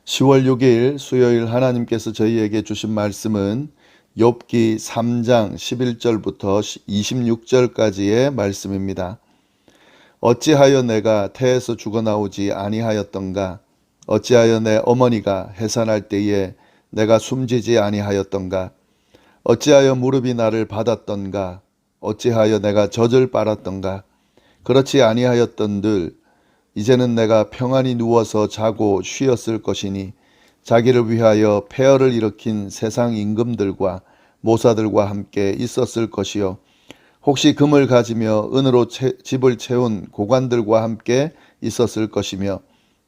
10월 6일 수요일 하나님께서 저희에게 주신 말씀은 욥기 3장 11절부터 26절까지의 말씀입니다. 어찌하여 내가 태에서 죽어나오지 아니하였던가? 어찌하여 내 어머니가 해산할 때에 내가 숨지지 아니하였던가? 어찌하여 무릎이 나를 받았던가? 어찌하여 내가 젖을 빨았던가? 그렇지 아니하였던들 이제는 내가 평안히 누워서 자고 쉬었을 것이니 자기를 위하여 폐허를 일으킨 세상 임금들과 모사들과 함께 있었을 것이요 혹시 금을 가지며 은으로 집을 채운 고관들과 함께 있었을 것이며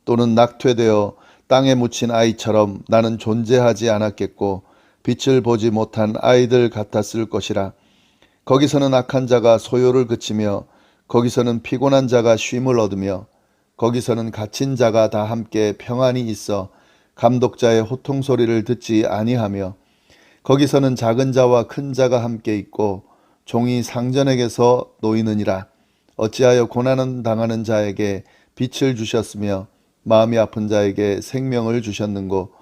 또는 낙퇴되어 땅에 묻힌 아이처럼 나는 존재하지 않았겠고 빛을 보지 못한 아이들 같았을 것이라. 거기서는 악한 자가 소요를 그치며 거기서는 피곤한 자가 쉼을 얻으며 거기서는 갇힌 자가 다 함께 평안히 있어 감독자의 호통 소리를 듣지 아니하며 거기서는 작은 자와 큰 자가 함께 있고 종이 상전에게서 놓이느니라. 어찌하여 고난을 당하는 자에게 빛을 주셨으며 마음이 아픈 자에게 생명을 주셨는고?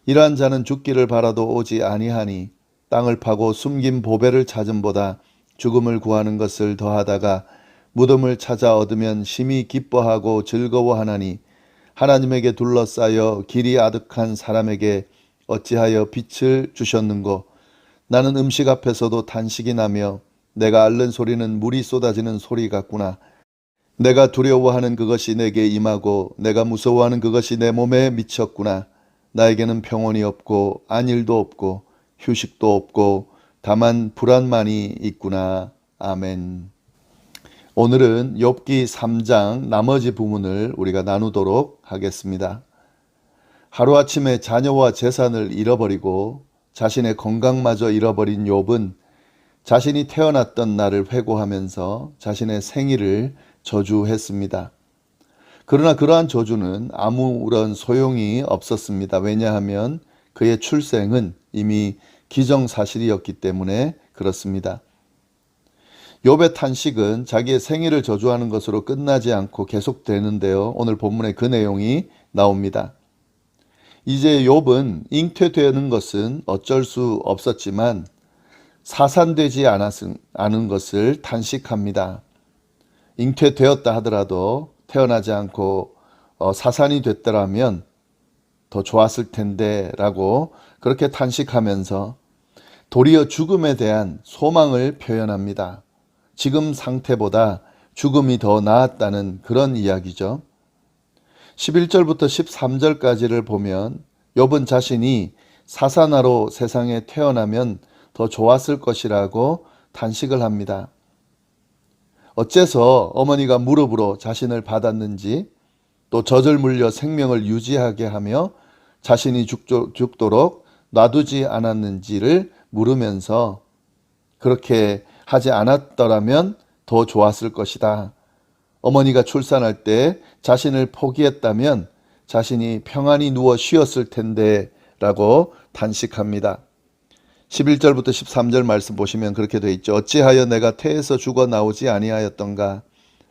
이러한 자는 죽기를 바라도 오지 아니하니 땅을 파고 숨긴 보배를 찾음보다 죽음을 구하는 것을 더하다가 무덤을 찾아 얻으면 심히 기뻐하고 즐거워하나니 하나님에게 둘러싸여 길이 아득한 사람에게 어찌하여 빛을 주셨는고? 나는 음식 앞에서도 탄식이 나며 내가 앓는 소리는 물이 쏟아지는 소리 같구나. 내가 두려워하는 그것이 내게 임하고 내가 무서워하는 그것이 내 몸에 미쳤구나. 나에게는 평온이 없고 안일도 없고 휴식도 없고 다만 불안만이 있구나. 아멘. 오늘은 욥기 3장 나머지 부분을 우리가 나누도록 하겠습니다. 하루아침에 자녀와 재산을 잃어버리고 자신의 건강마저 잃어버린 욥은 자신이 태어났던 날을 회고하면서 자신의 생일을 저주했습니다. 그러나 그러한 저주는 아무런 소용이 없었습니다. 왜냐하면 그의 출생은 이미 기정사실이었기 때문에 그렇습니다. 욥의 탄식은 자기의 생일을 저주하는 것으로 끝나지 않고 계속되는데요. 오늘 본문에 그 내용이 나옵니다. 이제 욥은 잉태되는 것은 어쩔 수 없었지만 사산되지 않은 것을 탄식합니다. 잉태되었다 하더라도 태어나지 않고 사산이 됐더라면 더 좋았을 텐데 라고 그렇게 탄식하면서 도리어 죽음에 대한 소망을 표현합니다. 지금 상태보다 죽음이 더 나았다는 그런 이야기죠. 11절부터 13절까지를 보면 욥은 자신이 사사나로 세상에 태어나면 더 좋았을 것이라고 탄식을 합니다. 어째서 어머니가 무릎으로 자신을 받았는지 또 젖을 물려 생명을 유지하게 하며 자신이 죽도록 놔두지 않았는지를 물으면서 그렇게 하지 않았더라면 더 좋았을 것이다. 어머니가 출산할 때 자신을 포기했다면 자신이 평안히 누워 쉬었을 텐데 라고 탄식합니다. 11절부터 13절 말씀 보시면 그렇게 되어 있죠. 어찌하여 내가 태에서 죽어 나오지 아니하였던가?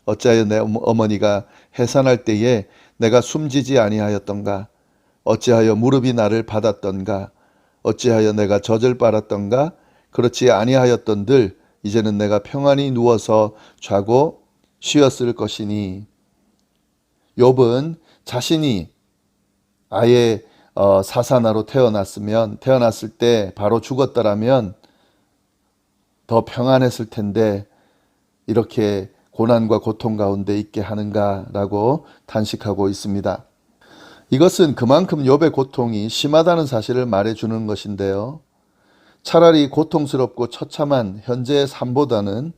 어찌하여 내 어머니가 해산할 때에 내가 숨지지 아니하였던가? 어찌하여 무릎이 나를 받았던가? 어찌하여 내가 젖을 빨았던가? 그렇지 아니하였던들 이제는 내가 평안히 누워서 자고 쉬었을 것이니. 욥은 자신이 아예 사사나로 태어났을 때 바로 죽었더라면 더 평안했을 텐데 이렇게 고난과 고통 가운데 있게 하는가라고 탄식하고 있습니다. 이것은 그만큼 욥의 고통이 심하다는 사실을 말해주는 것인데요. 차라리 고통스럽고 처참한 현재의 삶보다는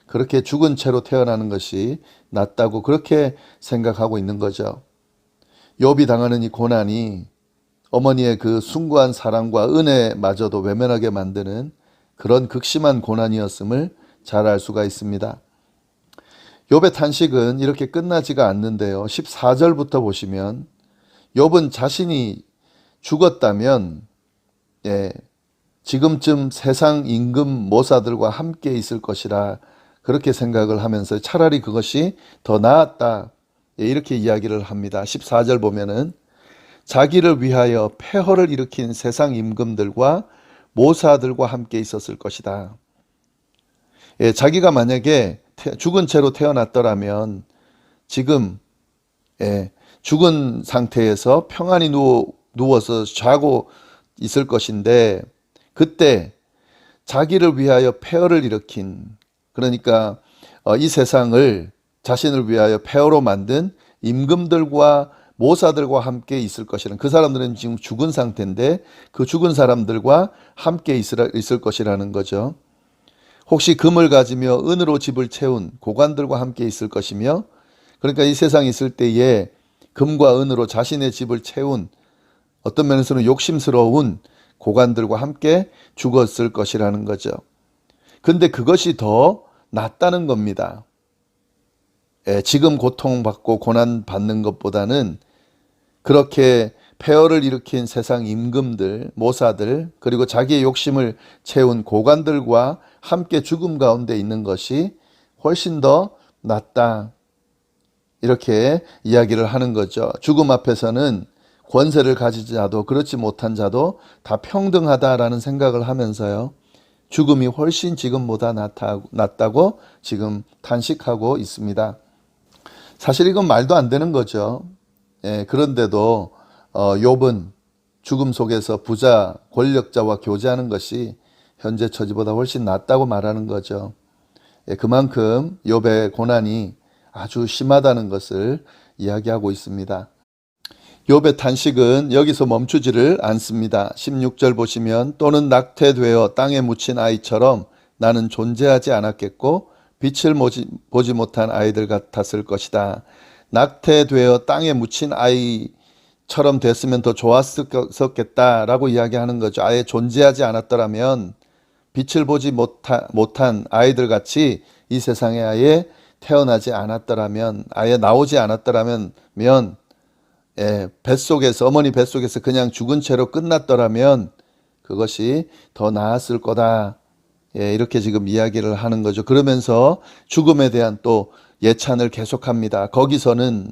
그렇게 죽은 채로 태어나는 것이 낫다고 그렇게 생각하고 있는 거죠. 욥이 당하는 이 고난이 어머니의 그 숭고한 사랑과 은혜마저도 외면하게 만드는 그런 극심한 고난이었음을 잘 알 수가 있습니다. 욥의 탄식은 이렇게 끝나지가 않는데요. 14절부터 보시면 욥은 자신이 죽었다면 지금쯤 세상 임금 모사들과 함께 있을 것이라 그렇게 생각을 하면서 차라리 그것이 더 나았다 이렇게 이야기를 합니다. 14절 보면은 자기를 위하여 폐허를 일으킨 세상 임금들과 모사들과 함께 있었을 것이다. 예, 자기가 만약에 죽은 채로 태어났더라면 지금 죽은 상태에서 평안히 누워서 자고 있을 것인데, 그때 자기를 위하여 폐허를 일으킨, 그러니까 이 세상을 자신을 위하여 폐허로 만든 임금들과 모사들과 함께 있을 것이라는, 그 사람들은 지금 죽은 상태인데 그 죽은 사람들과 함께 있을 것이라는 거죠. 혹시 금을 가지며 은으로 집을 채운 고관들과 함께 있을 것이며, 그러니까 이 세상에 있을 때에 금과 은으로 자신의 집을 채운 어떤 면에서는 욕심스러운 고관들과 함께 죽었을 것이라는 거죠. 근데 그것이 더 낫다는 겁니다. 지금 고통받고 고난받는 것보다는 그렇게 폐허를 일으킨 세상 임금들, 모사들, 그리고 자기의 욕심을 채운 고관들과 함께 죽음 가운데 있는 것이 훨씬 더 낫다. 이렇게 이야기를 하는 거죠. 죽음 앞에서는 권세를 가지지 자도 그렇지 못한 자도 다 평등하다라는 생각을 하면서요, 죽음이 훨씬 지금보다 낫다고 지금 탄식하고 있습니다. 사실 이건 말도 안 되는 거죠. 그런데도 욥은 죽음 속에서 부자, 권력자와 교제하는 것이 현재 처지보다 훨씬 낫다고 말하는 거죠. 그만큼 욥의 고난이 아주 심하다는 것을 이야기하고 있습니다. 욥의 탄식은 여기서 멈추지를 않습니다. 16절 보시면, 또는 낙태되어 땅에 묻힌 아이처럼 나는 존재하지 않았겠고 빛을 보지 못한 아이들 같았을 것이다. 낙태되어 땅에 묻힌 아이처럼 됐으면 더 좋았었겠다라고 이야기하는 거죠. 아예 존재하지 않았더라면, 빛을 보지 못한 아이들 같이 이 세상에 아예 태어나지 않았더라면, 아예 나오지 않았더라면, 뱃속에서, 어머니 뱃속에서 그냥 죽은 채로 끝났더라면 그것이 더 나았을 거다. 이렇게 지금 이야기를 하는 거죠. 그러면서 죽음에 대한 또 예찬을 계속합니다. 거기서는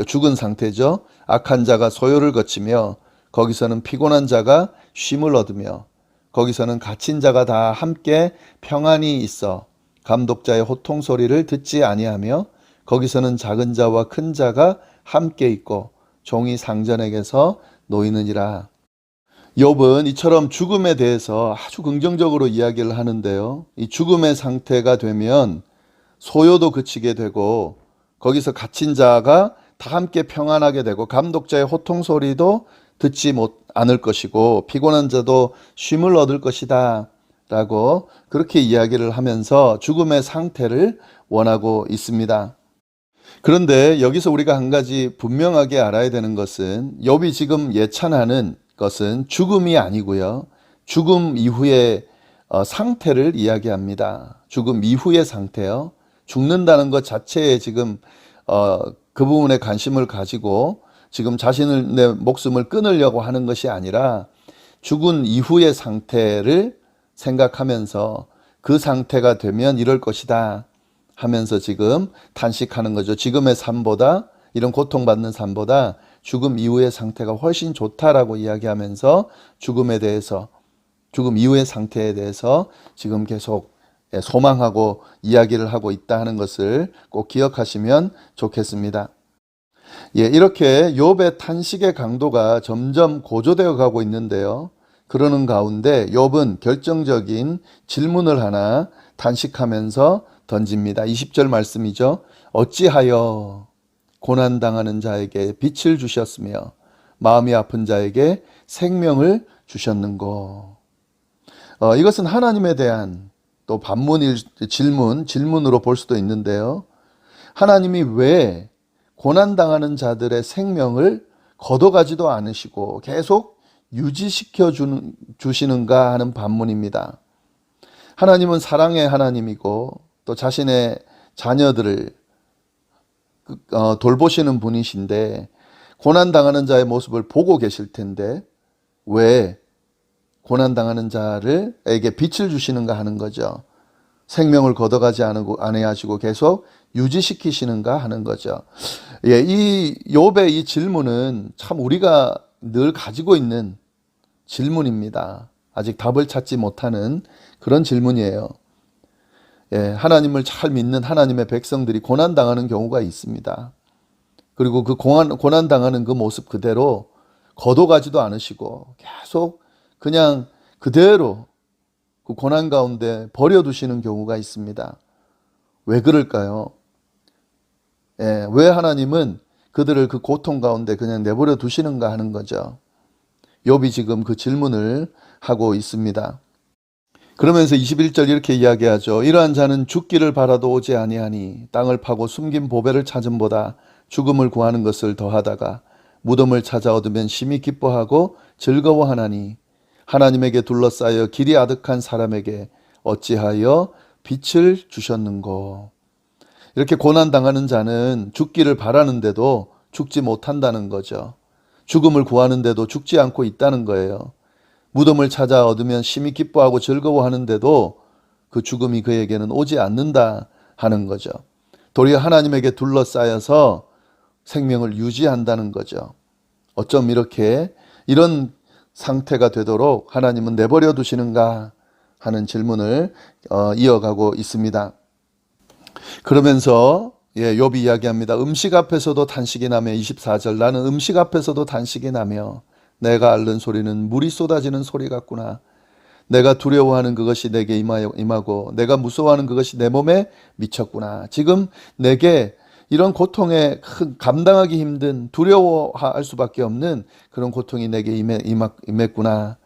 죽은 상태죠. 악한 자가 소요를 거치며, 거기서는 피곤한 자가 쉼을 얻으며, 거기서는 갇힌 자가 다 함께 평안히 있어 감독자의 호통 소리를 듣지 아니하며, 거기서는 작은 자와 큰 자가 함께 있고 종이 상전에게서 놓이느니라. 욥은 이처럼 죽음에 대해서 아주 긍정적으로 이야기를 하는데요, 이 죽음의 상태가 되면 소요도 그치게 되고, 거기서 갇힌 자가 다 함께 평안하게 되고, 감독자의 호통 소리도 듣지 않을 것이고, 피곤한 자도 쉼을 얻을 것이다 라고 그렇게 이야기를 하면서 죽음의 상태를 원하고 있습니다. 그런데 여기서 우리가 한 가지 분명하게 알아야 되는 것은, 욥이 지금 예찬하는 것은 죽음이 아니고요, 죽음 이후의 상태를 이야기합니다. 죽음 이후의 상태요. 죽는다는 것 자체에 지금 그 부분에 관심을 가지고 지금 내 목숨을 끊으려고 하는 것이 아니라, 죽은 이후의 상태를 생각하면서 그 상태가 되면 이럴 것이다 하면서 지금 탄식하는 거죠. 지금의 삶보다, 이런 고통받는 삶보다 죽음 이후의 상태가 훨씬 좋다라고 이야기하면서 죽음에 대해서, 죽음 이후의 상태에 대해서 지금 계속 소망하고 이야기를 하고 있다 하는 것을 꼭 기억하시면 좋겠습니다. 이렇게 욥의 탄식의 강도가 점점 고조되어 가고 있는데요, 그러는 가운데 욥은 결정적인 질문을 하나 탄식하면서 던집니다. 20절 말씀이죠. 어찌하여 고난당하는 자에게 빛을 주셨으며 마음이 아픈 자에게 생명을 주셨는고. 이것은 하나님에 대한 또 질문으로 볼 수도 있는데요, 하나님이 왜 고난당하는 자들의 생명을 걷어가지도 않으시고 계속 유지시켜 주시는가 하는 반문입니다. 하나님은 사랑의 하나님이고 또 자신의 자녀들을 돌보시는 분이신데, 고난당하는 자의 모습을 보고 계실 텐데 왜 고난당하는 자에게 빛을 주시는가 하는 거죠. 생명을 걷어가지 아니하시고 계속 유지시키시는가 하는 거죠. 예, 이 욥의 이 질문은 참 우리가 늘 가지고 있는 질문입니다. 아직 답을 찾지 못하는 그런 질문이에요. 예, 하나님을 잘 믿는 하나님의 백성들이 고난당하는 경우가 있습니다. 그리고 그 고난당하는 그 모습 그대로 거둬가지도 않으시고 계속 그냥 그대로 그 고난 가운데 버려두시는 경우가 있습니다. 왜 그럴까요? 예, 왜 하나님은 그들을 그 고통 가운데 그냥 내버려 두시는가 하는 거죠. 욥이 지금 그 질문을 하고 있습니다. 그러면서 21절 이렇게 이야기하죠. 이러한 자는 죽기를 바라도 오지 아니하니 땅을 파고 숨긴 보배를 찾음보다 죽음을 구하는 것을 더하다가 무덤을 찾아 얻으면 심히 기뻐하고 즐거워하나니 하나님에게 둘러싸여 길이 아득한 사람에게 어찌하여 빛을 주셨는고. 이렇게 고난당하는 자는 죽기를 바라는데도 죽지 못한다는 거죠. 죽음을 구하는데도 죽지 않고 있다는 거예요. 무덤을 찾아 얻으면 심히 기뻐하고 즐거워하는데도 그 죽음이 그에게는 오지 않는다 하는 거죠. 도리어 하나님에게 둘러싸여서 생명을 유지한다는 거죠. 어쩜 이렇게 이런 상태가 되도록 하나님은 내버려 두시는가 하는 질문을 이어가고 있습니다. 그러면서 욥이 이야기합니다. 음식 앞에서도 단식이 나며 24절 나는 음식 앞에서도 단식이 나며 내가 앓는 소리는 물이 쏟아지는 소리 같구나. 내가 두려워하는 그것이 내게 임하고 내가 무서워하는 그것이 내 몸에 미쳤구나. 지금 내게 이런 고통에 감당하기 힘든 두려워할 수밖에 없는 그런 고통이 내게 임했구나.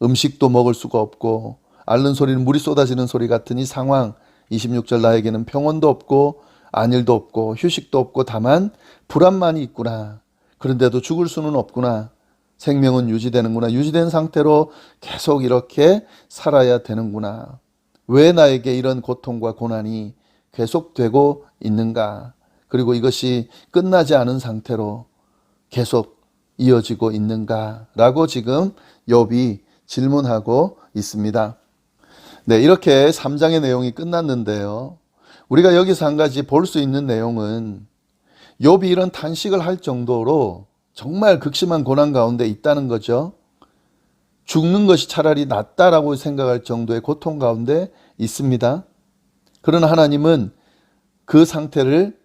음식도 먹을 수가 없고 앓는 소리는 물이 쏟아지는 소리 같은 이 상황. 26절 나에게는 평온도 없고 안일도 없고 휴식도 없고 다만 불안만이 있구나. 그런데도 죽을 수는 없구나. 생명은 유지되는구나. 유지된 상태로 계속 이렇게 살아야 되는구나. 왜 나에게 이런 고통과 고난이 계속되고 있는가? 그리고 이것이 끝나지 않은 상태로 계속 이어지고 있는가? 라고 지금 욥이 질문하고 있습니다. 네, 이렇게 3장의 내용이 끝났는데요. 우리가 여기서 한 가지 볼 수 있는 내용은 욥이 이런 탄식을 할 정도로 정말 극심한 고난 가운데 있다는 거죠. 죽는 것이 차라리 낫다라고 생각할 정도의 고통 가운데 있습니다. 그러나 하나님은 그 상태를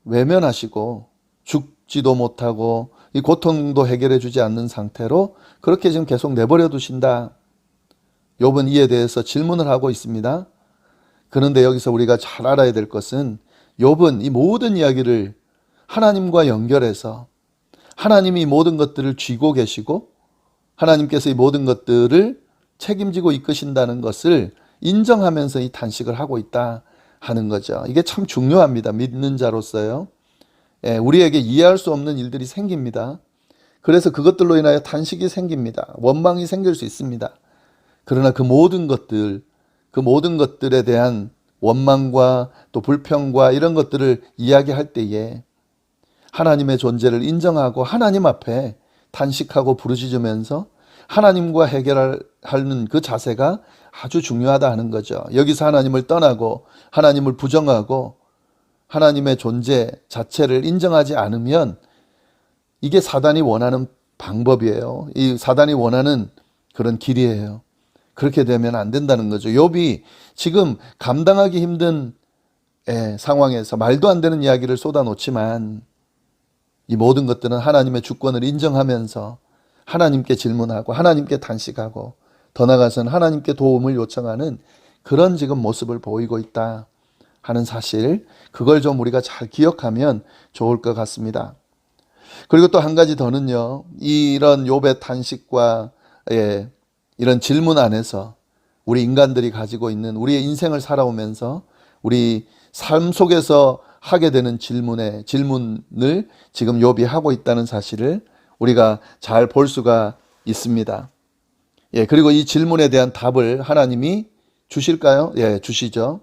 외면하시고 죽지도 못하고 이 고통도 해결해 주지 않는 상태로 그렇게 지금 계속 내버려 두신다. 욥은 이에 대해서 질문을 하고 있습니다. 그런데 여기서 우리가 잘 알아야 될 것은 욥은 이 모든 이야기를 하나님과 연결해서 하나님이 모든 것들을 쥐고 계시고 하나님께서 이 모든 것들을 책임지고 이끄신다는 것을 인정하면서 이 탄식을 하고 있다 하는 거죠. 이게 참 중요합니다. 믿는 자로서요. 우리에게 이해할 수 없는 일들이 생깁니다. 그래서 그것들로 인하여 탄식이 생깁니다. 원망이 생길 수 있습니다. 그러나 그 모든 것들에 대한 원망과 또 불평과 이런 것들을 이야기할 때에 하나님의 존재를 인정하고 하나님 앞에 탄식하고 부르짖으면서 하나님과 해결하는 그 자세가 아주 중요하다 하는 거죠. 여기서 하나님을 떠나고 하나님을 부정하고 하나님의 존재 자체를 인정하지 않으면 이게 사단이 원하는 방법이에요. 이 사단이 원하는 그런 길이에요. 그렇게 되면 안 된다는 거죠. 욥이 지금 감당하기 힘든 상황에서 말도 안 되는 이야기를 쏟아놓지만 이 모든 것들은 하나님의 주권을 인정하면서 하나님께 질문하고 하나님께 탄식하고 더 나아가서는 하나님께 도움을 요청하는 그런 지금 모습을 보이고 있다 하는 사실, 그걸 좀 우리가 잘 기억하면 좋을 것 같습니다. 그리고 또 한 가지 더는요, 이런 욥의 탄식과 이런 질문 안에서 우리 인간들이 가지고 있는 우리의 인생을 살아오면서 우리 삶 속에서 하게 되는 질문을 지금 욥이 하고 있다는 사실을 우리가 잘 볼 수가 있습니다. 그리고 이 질문에 대한 답을 하나님이 주실까요? 주시죠.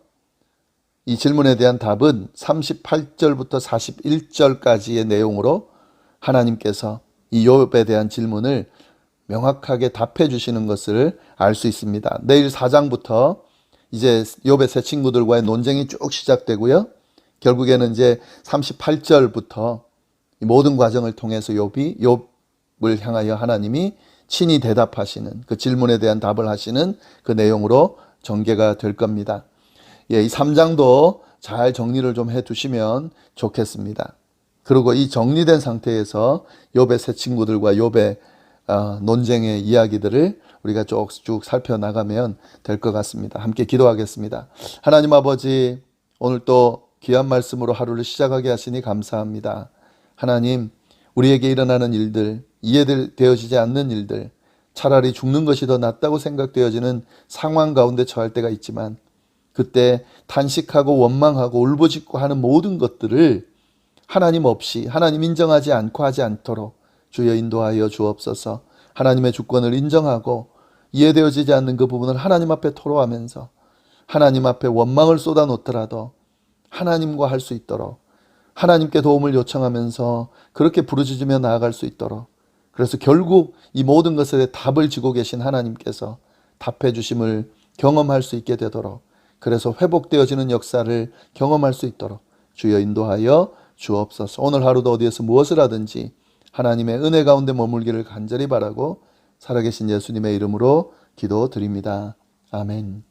이 질문에 대한 답은 38절부터 41절까지의 내용으로 하나님께서 이 욥에 대한 질문을 명확하게 답해 주시는 것을 알 수 있습니다. 내일 4장부터 이제 욥의 세 친구들과의 논쟁이 쭉 시작되고요. 결국에는 이제 38절부터 이 모든 과정을 통해서 욥을 향하여 하나님이 친히 대답하시는 그 질문에 대한 답을 하시는 그 내용으로 전개가 될 겁니다. 이 3장도 잘 정리를 좀 해두시면 좋겠습니다. 그리고 이 정리된 상태에서 욥의 세 친구들과 욥의 논쟁의 이야기들을 우리가 쭉 살펴나가면 될 것 같습니다. 함께 기도하겠습니다. 하나님 아버지, 오늘 또 귀한 말씀으로 하루를 시작하게 하시니 감사합니다. 하나님, 우리에게 일어나는 일들, 이해되어지지 않는 일들, 차라리 죽는 것이 더 낫다고 생각되어지는 상황 가운데 처할 때가 있지만 그때 탄식하고 원망하고 울부짖고 하는 모든 것들을 하나님 없이, 하나님 인정하지 않고 하지 않도록 주여 인도하여 주옵소서. 하나님의 주권을 인정하고 이해되어지지 않는 그 부분을 하나님 앞에 토로하면서 하나님 앞에 원망을 쏟아놓더라도 하나님과 할 수 있도록, 하나님께 도움을 요청하면서 그렇게 부르짖으며 나아갈 수 있도록, 그래서 결국 이 모든 것에 답을 지고 계신 하나님께서 답해 주심을 경험할 수 있게 되도록, 그래서 회복되어지는 역사를 경험할 수 있도록 주여 인도하여 주옵소서. 오늘 하루도 어디에서 무엇을 하든지 하나님의 은혜 가운데 머물기를 간절히 바라고 살아계신 예수님의 이름으로 기도드립니다. 아멘.